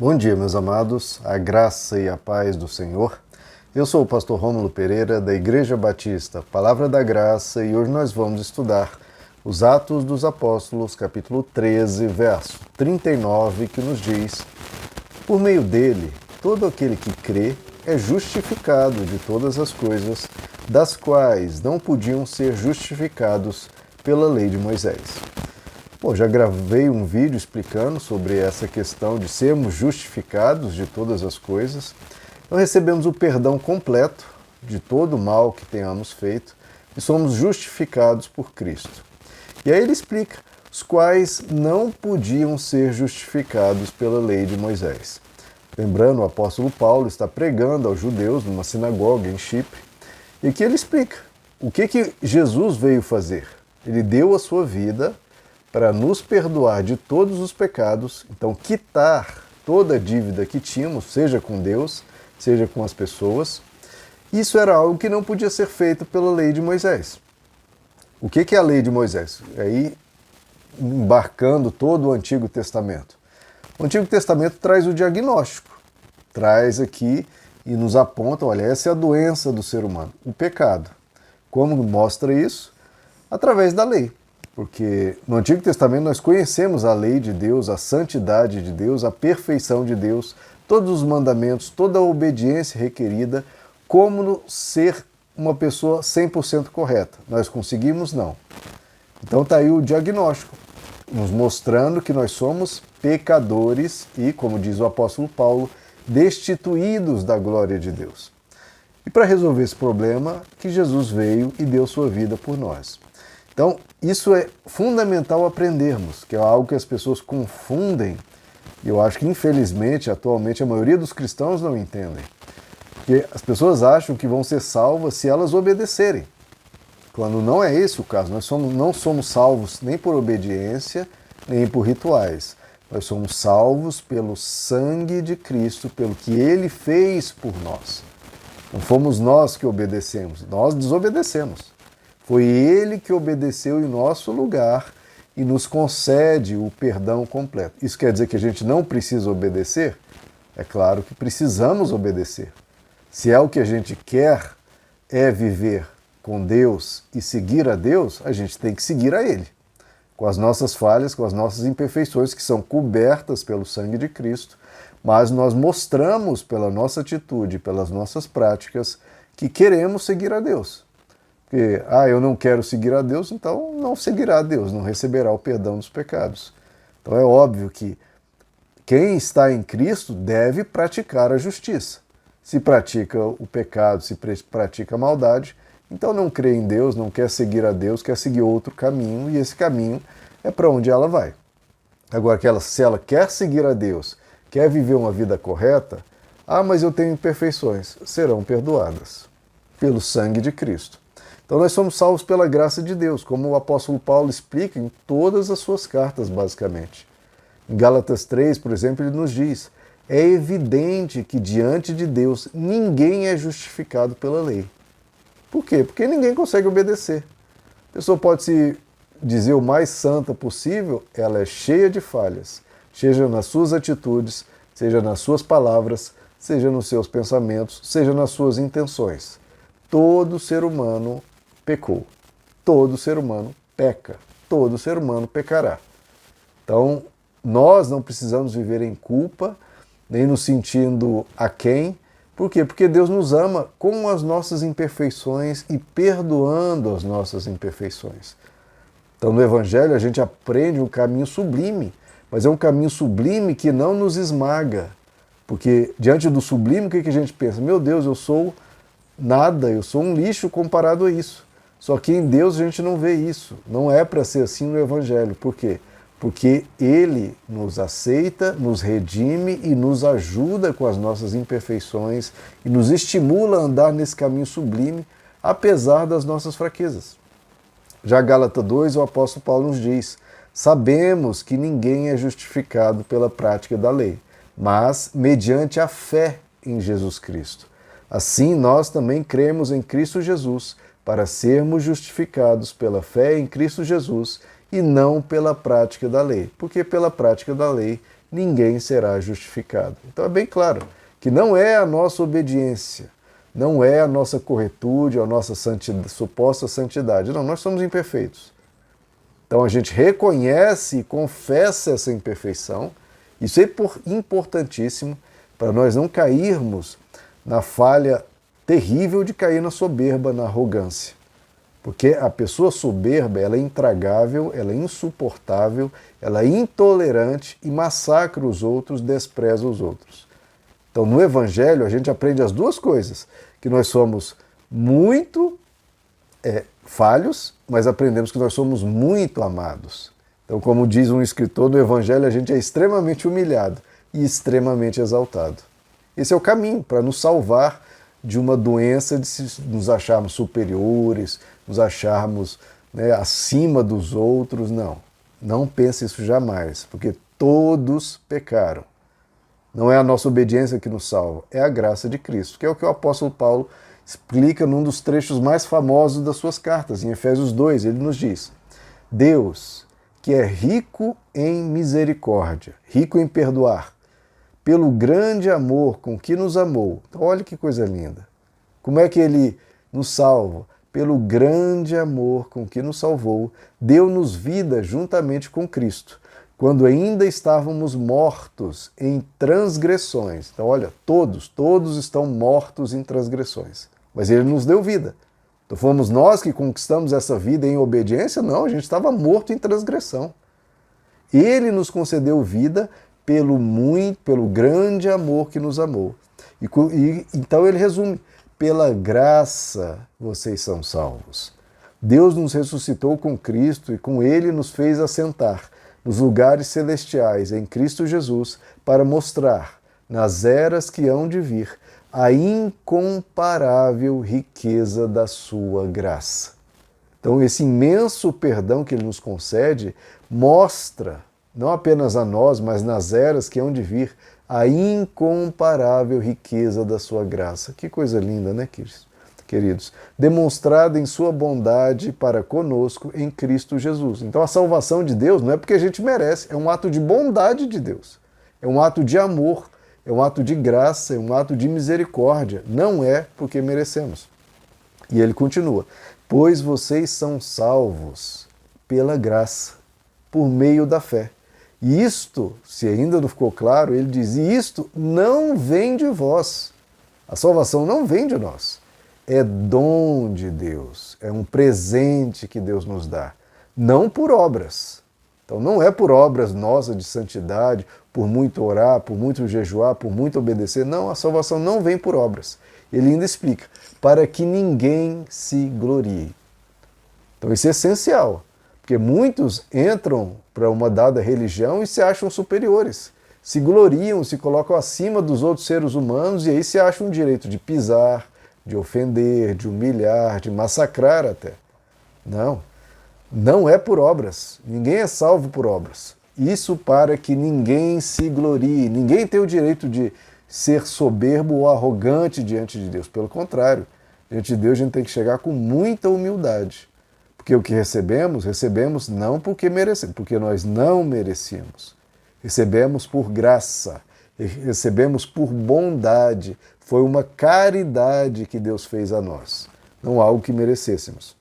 Bom dia, meus amados, a graça e a paz do Senhor. Eu sou o pastor Rômulo Pereira, da Igreja Batista Palavra da Graça, e hoje nós vamos estudar os Atos dos Apóstolos, capítulo 13, verso 39, que nos diz: por meio dele, todo aquele que crê é justificado de todas as coisas, das quais não podiam ser justificados pela lei de Moisés. Bom, já gravei um vídeo explicando sobre essa questão de sermos justificados de todas as coisas. Então recebemos o perdão completo de todo o mal que tenhamos feito e somos justificados por Cristo. E aí ele explica os quais não podiam ser justificados pela lei de Moisés. Lembrando, o apóstolo Paulo está pregando aos judeus numa sinagoga em Chipre, e aqui ele explica o que Jesus veio fazer. Ele deu a sua vida para nos perdoar de todos os pecados, então quitar toda a dívida que tínhamos, seja com Deus, seja com as pessoas. Isso era algo que não podia ser feito pela lei de Moisés. O que é a lei de Moisés? Aí, embarcando todo o Antigo Testamento. O Antigo Testamento traz o diagnóstico, traz aqui e nos aponta, olha, essa é a doença do ser humano, o pecado. Como mostra isso? Através da lei. Porque no Antigo Testamento nós conhecemos a lei de Deus, a santidade de Deus, a perfeição de Deus, todos os mandamentos, toda a obediência requerida, como ser uma pessoa 100% correta. Nós conseguimos? Não. Então está aí o diagnóstico, nos mostrando que nós somos pecadores e, como diz o apóstolo Paulo, destituídos da glória de Deus. E para resolver esse problema, que Jesus veio e deu sua vida por nós. Então, isso é fundamental aprendermos, que é algo que as pessoas confundem, e eu acho que, infelizmente, atualmente, a maioria dos cristãos não entendem. Porque as pessoas acham que vão ser salvas se elas obedecerem, quando não é esse o caso. Nós não somos salvos nem por obediência, nem por rituais. Nós somos salvos pelo sangue de Cristo, pelo que Ele fez por nós. Não fomos nós que obedecemos, nós desobedecemos. Foi Ele que obedeceu em nosso lugar e nos concede o perdão completo. Isso quer dizer que a gente não precisa obedecer? É claro que precisamos obedecer. Se é o que a gente quer, é viver com Deus e seguir a Deus, a gente tem que seguir a Ele. Com as nossas falhas, com as nossas imperfeições, que são cobertas pelo sangue de Cristo, mas nós mostramos pela nossa atitude, pelas nossas práticas, que queremos seguir a Deus. Porque, eu não quero seguir a Deus, então não seguirá a Deus, não receberá o perdão dos pecados. Então é óbvio que quem está em Cristo deve praticar a justiça. Se pratica o pecado, se pratica a maldade, então não crê em Deus, não quer seguir a Deus, quer seguir outro caminho, e esse caminho é para onde ela vai. Agora, se ela quer seguir a Deus, quer viver uma vida correta, mas eu tenho imperfeições, serão perdoadas pelo sangue de Cristo. Então nós somos salvos pela graça de Deus, como o apóstolo Paulo explica em todas as suas cartas, basicamente. Em Gálatas 3, por exemplo, ele nos diz: é evidente que diante de Deus ninguém é justificado pela lei. Por quê? Porque ninguém consegue obedecer. A pessoa pode se dizer o mais santa possível, ela é cheia de falhas, seja nas suas atitudes, seja nas suas palavras, seja nos seus pensamentos, seja nas suas intenções. Todo ser humano pecou. Todo ser humano peca. Todo ser humano pecará. Então, nós não precisamos viver em culpa, nem nos sentindo aquém. Por quê? Porque Deus nos ama com as nossas imperfeições e perdoando as nossas imperfeições. Então, no Evangelho, a gente aprende um caminho sublime, mas é um caminho sublime que não nos esmaga. Porque, diante do sublime, o que a gente pensa? Meu Deus, eu sou nada, eu sou um lixo comparado a isso. Só que em Deus a gente não vê isso. Não é para ser assim no Evangelho. Por quê? Porque Ele nos aceita, nos redime e nos ajuda com as nossas imperfeições e nos estimula a andar nesse caminho sublime, apesar das nossas fraquezas. Já Gálatas 2, o apóstolo Paulo nos diz: sabemos que ninguém é justificado pela prática da lei, mas mediante a fé em Jesus Cristo. Assim, nós também cremos em Cristo Jesus, para sermos justificados pela fé em Cristo Jesus e não pela prática da lei. Porque pela prática da lei ninguém será justificado. Então é bem claro que não é a nossa obediência, não é a nossa corretude, a nossa suposta santidade. Não, nós somos imperfeitos. Então a gente reconhece e confessa essa imperfeição. Isso é importantíssimo para nós não cairmos na falha terrível de cair na soberba, na arrogância. Porque a pessoa soberba, ela é intragável, ela é insuportável, ela é intolerante e massacra os outros, despreza os outros. Então, no Evangelho, a gente aprende as duas coisas, que nós somos muito falhos, mas aprendemos que nós somos muito amados. Então, como diz um escritor, no Evangelho a gente é extremamente humilhado e extremamente exaltado. Esse é o caminho para nos salvar de uma doença de nos acharmos superiores, nos acharmos acima dos outros. Não pense isso jamais, porque todos pecaram. Não é a nossa obediência que nos salva, é a graça de Cristo, que é o que o apóstolo Paulo explica num dos trechos mais famosos das suas cartas, em Efésios 2, ele nos diz: Deus, que é rico em misericórdia, rico em perdoar, pelo grande amor com que nos amou. Então, olha que coisa linda. Como é que ele nos salva? Pelo grande amor com que nos salvou, deu-nos vida juntamente com Cristo, quando ainda estávamos mortos em transgressões. Então, olha, todos estão mortos em transgressões. Mas ele nos deu vida. Então, fomos nós que conquistamos essa vida em obediência? Não, a gente estava morto em transgressão. Ele nos concedeu vida pelo grande amor que nos amou. Então ele resume: pela graça vocês são salvos. Deus nos ressuscitou com Cristo e com ele nos fez assentar nos lugares celestiais em Cristo Jesus para mostrar, nas eras que hão de vir, a incomparável riqueza da sua graça. Então esse imenso perdão que ele nos concede mostra, não apenas a nós, mas nas eras que hão de vir, a incomparável riqueza da sua graça. Que coisa linda, né, queridos? Demonstrada em sua bondade para conosco em Cristo Jesus. Então a salvação de Deus não é porque a gente merece, é um ato de bondade de Deus. É um ato de amor, é um ato de graça, é um ato de misericórdia. Não é porque merecemos. E ele continua: pois vocês são salvos pela graça, por meio da fé. E isto, se ainda não ficou claro, ele diz: e isto não vem de vós. A salvação não vem de nós. É dom de Deus, é um presente que Deus nos dá, não por obras. Então não é por obras nossas de santidade, por muito orar, por muito jejuar, por muito obedecer. Não, a salvação não vem por obras. Ele ainda explica: para que ninguém se glorie. Então isso é essencial, porque muitos entram para uma dada religião e se acham superiores, se gloriam, se colocam acima dos outros seres humanos e aí se acham o direito de pisar, de ofender, de humilhar, de massacrar até. Não é por obras. Ninguém é salvo por obras. Isso para que ninguém se glorie. Ninguém tem o direito de ser soberbo ou arrogante diante de Deus. Pelo contrário, diante de Deus a gente tem que chegar com muita humildade. Porque o que recebemos não porque merecemos, porque nós não merecíamos. Recebemos por graça, recebemos por bondade. Foi uma caridade que Deus fez a nós, não algo que merecêssemos.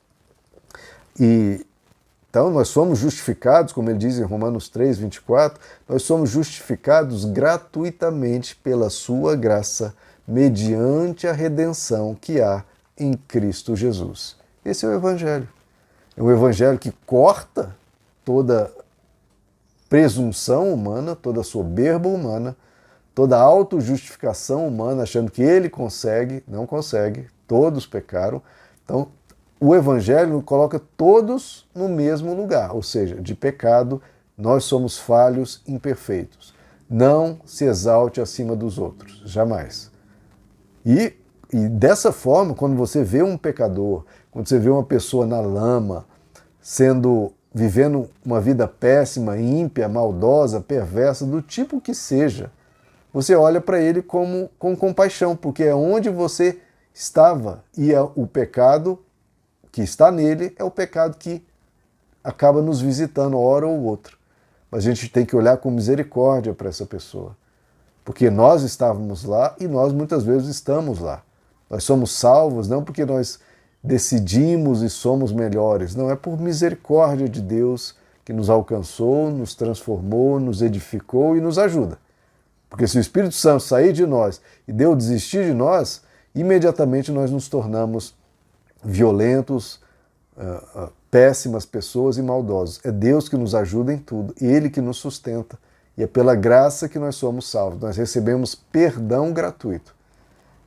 Então nós somos justificados, como ele diz em Romanos 3, 24, nós somos justificados gratuitamente pela sua graça, mediante a redenção que há em Cristo Jesus. Esse é o Evangelho. É um Evangelho que corta toda presunção humana, toda soberba humana, toda autojustificação humana, achando que ele consegue, não consegue, todos pecaram. Então, o Evangelho coloca todos no mesmo lugar, ou seja, de pecado, nós somos falhos, imperfeitos. Não se exalte acima dos outros, jamais. E dessa forma, quando você vê um pecador, quando você vê uma pessoa na lama, vivendo uma vida péssima, ímpia, maldosa, perversa, do tipo que seja, você olha para ele com compaixão, porque é onde você estava. E o pecado que está nele é o pecado que acaba nos visitando hora ou outra. mas a gente tem que olhar com misericórdia para essa pessoa. Porque nós estávamos lá e nós muitas vezes estamos lá. Nós somos salvos não porque nós decidimos e somos melhores, não, é por misericórdia de Deus que nos alcançou, nos transformou, nos edificou e nos ajuda. Porque se o Espírito Santo sair de nós e Deus desistir de nós, imediatamente nós nos tornamos violentos, péssimas pessoas e maldosos. É Deus que nos ajuda em tudo, Ele que nos sustenta. E é pela graça que nós somos salvos. Nós recebemos perdão gratuito.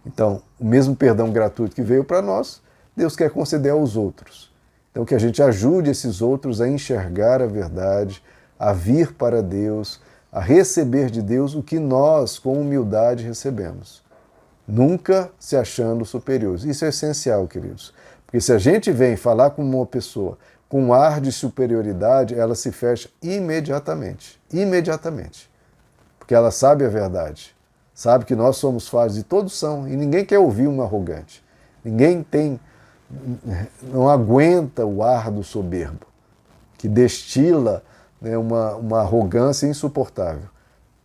Então, o mesmo perdão gratuito que veio para nós, Deus quer conceder aos outros. Então, que a gente ajude esses outros a enxergar a verdade, a vir para Deus, a receber de Deus o que nós, com humildade, recebemos. Nunca se achando superiores. Isso é essencial, queridos. Porque se a gente vem falar com uma pessoa com um ar de superioridade, ela se fecha imediatamente. Imediatamente. Porque ela sabe a verdade. Sabe que nós somos falhos e todos são. E ninguém quer ouvir um arrogante. Ninguém não aguenta o ar do soberbo, que destila, né, uma arrogância insuportável.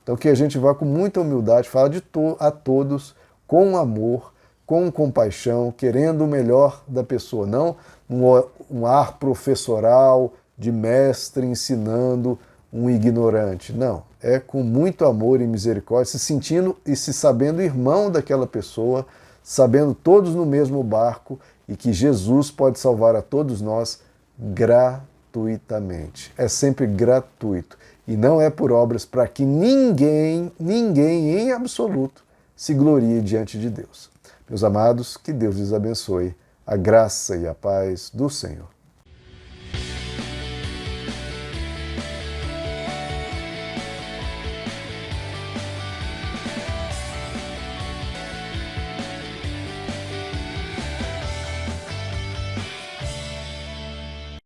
Então que a gente vá com muita humildade, falar a todos com amor, com compaixão, querendo o melhor da pessoa, não um ar professoral de mestre ensinando um ignorante. Não, é com muito amor e misericórdia, se sentindo e se sabendo irmão daquela pessoa, sabendo todos no mesmo barco e que Jesus pode salvar a todos nós gratuitamente. É sempre gratuito e não é por obras para que ninguém em absoluto se glorie diante de Deus. Meus amados, que Deus lhes abençoe. A graça e a paz do Senhor.